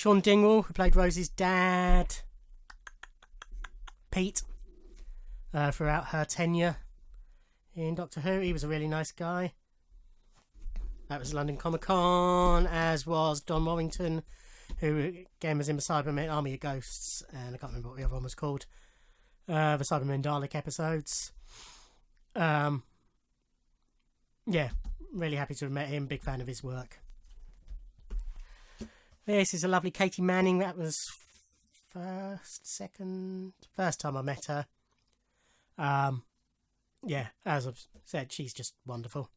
Sean Dingwall, who played Rose's dad, Pete, throughout her tenure in Doctor Who. He was a really nice guy. That was London Comic Con, as was Don Warrington, who again was in the Cybermen Army of Ghosts, and I can't remember what the other one was called. The Cybermen Dalek episodes. Yeah, really happy to have met him. Big fan of his work. This is a lovely Katie Manning. That was first time I met her. Yeah, as I've said, she's just wonderful.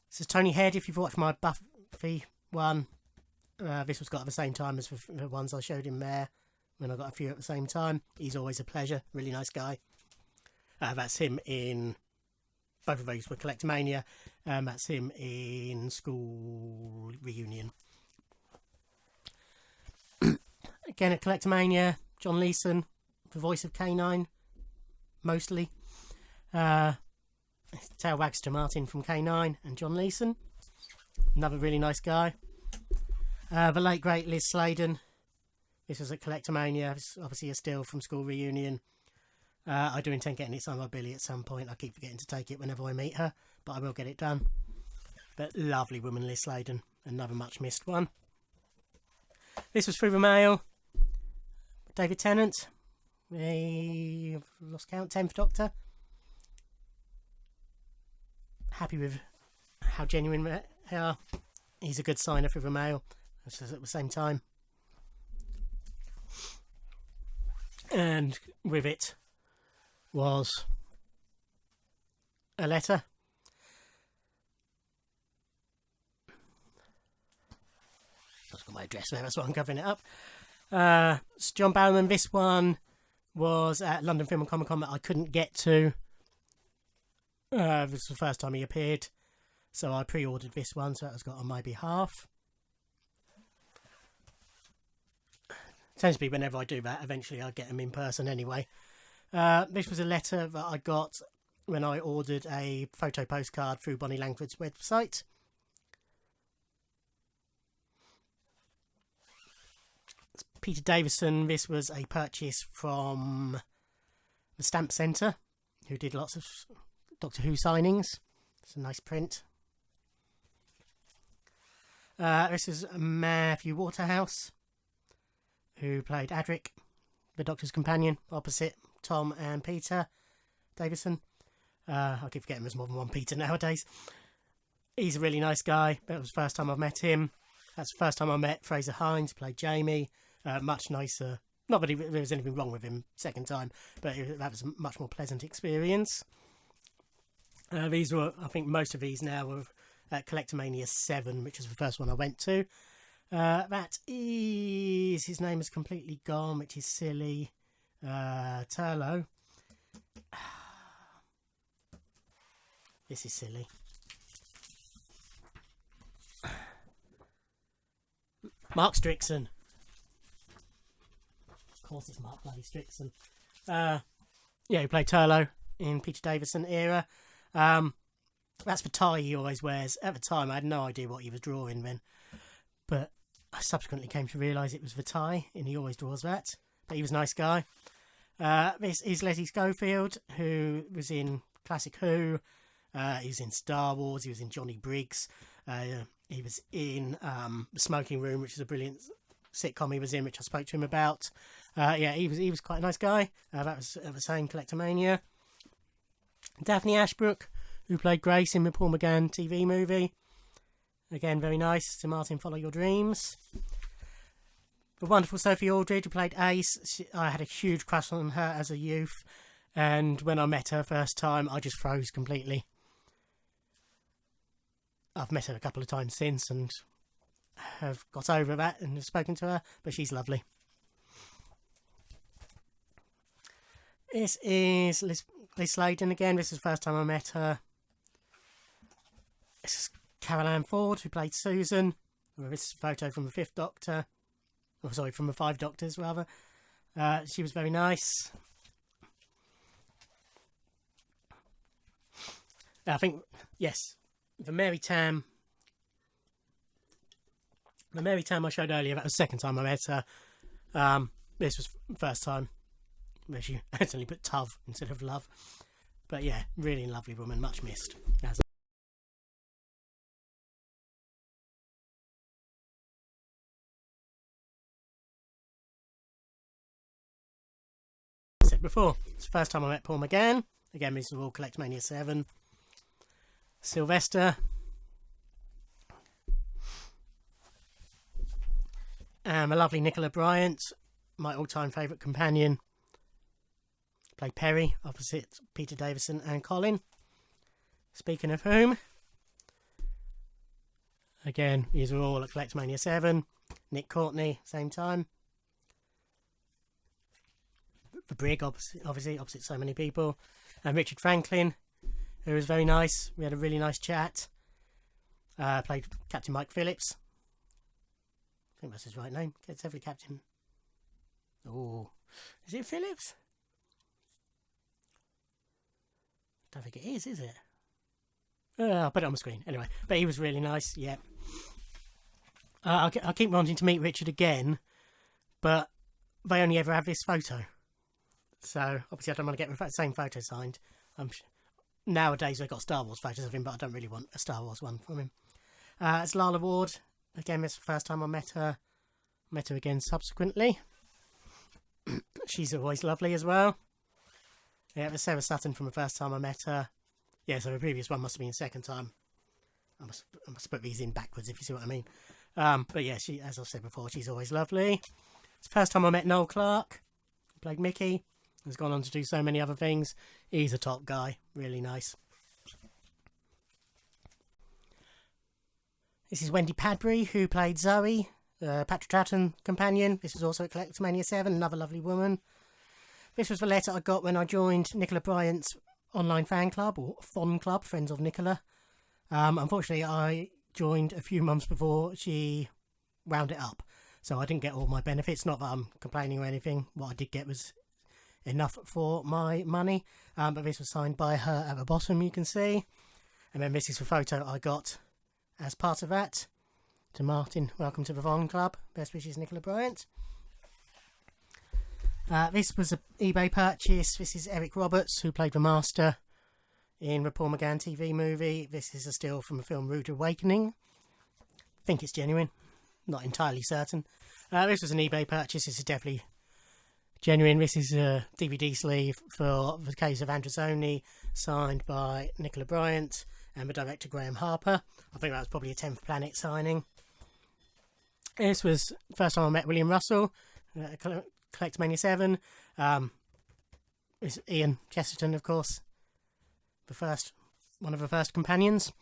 This is Tony Head. If you've watched my Buffy one, this was got at the same time as the ones I showed him there, when I got a few at the same time. He's always a pleasure. Really nice guy. That's him in... Both of those were Collectomania. That's him in School Reunion. Again at Collectomania, John Leeson, the voice of K9, mostly. Tail wags to Martin from K9 and John Leeson. Another really nice guy. The late great Liz Sladen. This was at Collectomania. It's obviously a still from School Reunion. I do intend getting it signed by Billy at some point. I keep forgetting to take it whenever I meet her, but I will get it done. But lovely woman, Liz Sladen. Another much missed one. This was through the mail. David Tennant. I've lost count. 10th Doctor. Happy with how genuine they are. He's a good signer through the mail. This is at the same time. And with it was a letter. I've got my address there, that's why I'm covering it up. It's John Barrowman. This one was at London Film and Comic Con that I couldn't get to. This was the first time he appeared, so I pre-ordered this one, so that was got on my behalf. Tends to be whenever I do that, eventually I'll get them in person anyway. This was a letter that I got when I ordered a photo postcard through Bonnie Langford's website. It's Peter Davison. This was a purchase from the Stamp Centre, who did lots of Doctor Who signings. It's a nice print. This is Matthew Waterhouse, who played Adric, the Doctor's companion, opposite Tom and Peter Davison. I keep forgetting there's more than one Peter nowadays. He's a really nice guy. That was the first time I've met him. That's the first time I met Fraser Hines, who played Jamie. Much nicer. Not that there was anything wrong with him second time, but that was a much more pleasant experience. These were, I think most of these now were at Collectomania 7, which is the first one I went to. That is, his name is completely gone, which is silly. Turlo. This is silly. Mark Strickson. Of course it's Mark bloody Strickson. Yeah, he played Turlo in Peter Davison era. That's the tie he always wears. At the time I had no idea what he was drawing then, but I subsequently came to realise it was the tie, and he always draws that. But he was a nice guy. This is Leslie Schofield, who was in Classic Who. He was in Star Wars. He was in Johnny Briggs. He was in The Smoking Room, which is a brilliant sitcom he was in, which I spoke to him about. Yeah, he was quite a nice guy. That was at the same Collectomania. Daphne Ashbrook, who played Grace in the Paul McGann TV movie. Again, very nice. To Martin, Follow Your Dreams. The wonderful Sophie Aldred, who played Ace. I had a huge crush on her as a youth, and when I met her first time, I just froze completely. I've met her a couple of times since and have got over that and have spoken to her, but she's lovely. This is Liz Sladen again. This is the first time I met her. This is Carol Ann Ford, who played Susan. This is a photo from the 5th Doctor. Oh, sorry, from the 5 Doctors, rather. She was very nice. I think, yes, the Mary Tam I showed earlier, that was the second time I met her. This was the first time where she accidentally put Tov instead of love. But yeah, really lovely woman, much missed. As I said before, it's the first time I met Paul McGann. Again, this was all Collect Mania 7. Sylvester. My lovely Nicola Bryant, my all-time favourite companion. Played Perry opposite Peter Davison and Colin. Speaking of whom, again, these were all at Collect Mania 7. Nick Courtney, same time. The Brig, obviously, opposite so many people. And Richard Franklin, who was very nice. We had a really nice chat. Played Captain Mike Phillips. I think that's his right name. It's definitely Captain. Oh, is it Phillips? Don't think it is it? I'll put it on the screen anyway. But he was really nice. Yeah. I keep wanting to meet Richard again, but they only ever have this photo. So obviously I don't want to get the same photo signed. Nowadays they've got Star Wars photos of him, but I don't really want a Star Wars one from him. It's Lala Ward. Again, this is the first time I met her. Met her again subsequently. She's always lovely as well. Yeah, it was Sarah Sutton from the first time I met her. Yeah, so the previous one must have been the second time. I must put these in backwards, if you see what I mean. But yeah, she, as I've said before, she's always lovely. It's the first time I met Noel Clarke, who played Mickey. Has gone on to do so many other things. He's a top guy, really nice. This is Wendy Padbury, who played Zoe, Patrick Troughton companion. This was also at Collect Mania 7, another lovely woman. This was the letter I got when I joined Nicola Bryant's online fan club, or FON club, Friends of Nicola. Unfortunately, I joined a few months before she wound it up, so I didn't get all my benefits. Not that I'm complaining or anything. What I did get was enough for my money, but this was signed by her at the bottom, you can see. And then this is the photo I got as part of that. To Martin, welcome to the Von Club. Best wishes, Nicola Bryant. This was an eBay purchase. This is Eric Roberts, who played the Master in the Paul McGann TV movie. This is a still from the film Rude Awakening. I think it's genuine. Not entirely certain. This was an eBay purchase. This is definitely genuine. This is a DVD sleeve for the case of Androzoni, signed by Nicola Bryant and the director Graham Harper. I think that was probably a 10th Planet signing. This was the first time I met William Russell, Collect Mania 7. It's Ian Chesterton, of course, one of the first companions.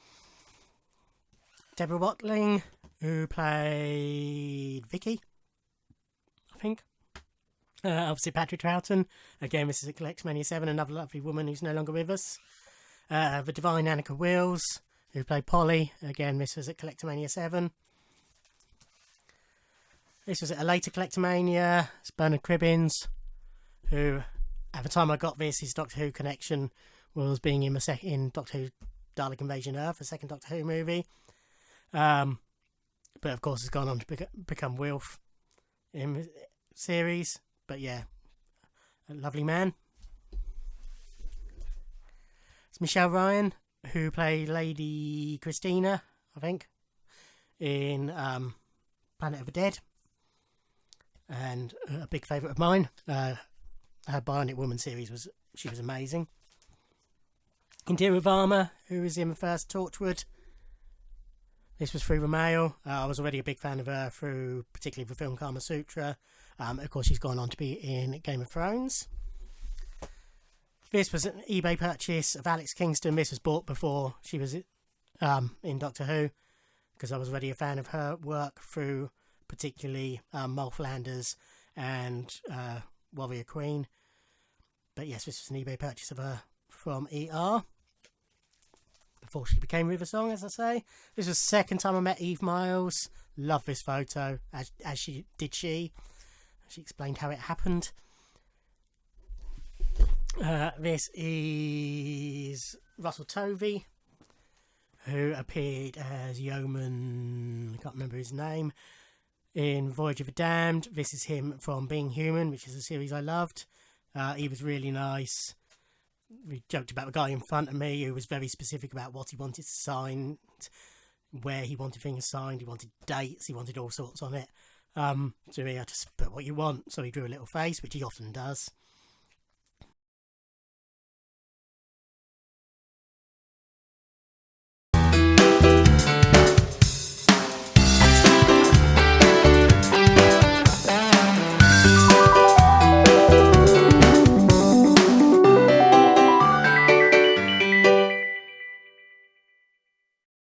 Deborah Watling, who played Vicky, I think. Obviously Patrick Troughton. Again, this is at Collect Mania 7, another lovely woman who's no longer with us. The Divine Annika Wills, who played Polly. Again, this was at Collectomania 7. This was at a later Collectomania. It's Bernard Cribbins, who, at the time I got this, his Doctor Who connection was being in Doctor Who Dalek Invasion Earth, the second Doctor Who movie. But of course has gone on to become Wilf in the series. But yeah, a lovely man. It's Michelle Ryan, who played Lady Christina, I think, in Planet of the Dead. And a big favourite of mine. Her Bionic Woman series she was amazing. Indira Varma, who was in the first Torchwood. This was through the mail. I was already a big fan of her through particularly the film Kama Sutra. Of course, she's gone on to be in Game of Thrones. This was an eBay purchase of Alex Kingston. This was bought before she was in Doctor Who, because I was already a fan of her work through particularly Mull Flanders and Warrior Queen. But yes, this was an eBay purchase of her from ER before she became River Song, as I say. This was the second time I met Eve Miles. Love this photo, as she did. She explained how it happened. This is Russell Tovey, who appeared as Yeoman, I can't remember his name, in Voyage of the Damned. This is him from Being Human, which is a series I loved. He was really nice. We joked about the guy in front of me who was very specific about what he wanted signed, where he wanted things signed, he wanted dates, he wanted all sorts on it. So he had to put what you want, so he drew a little face, which he often does.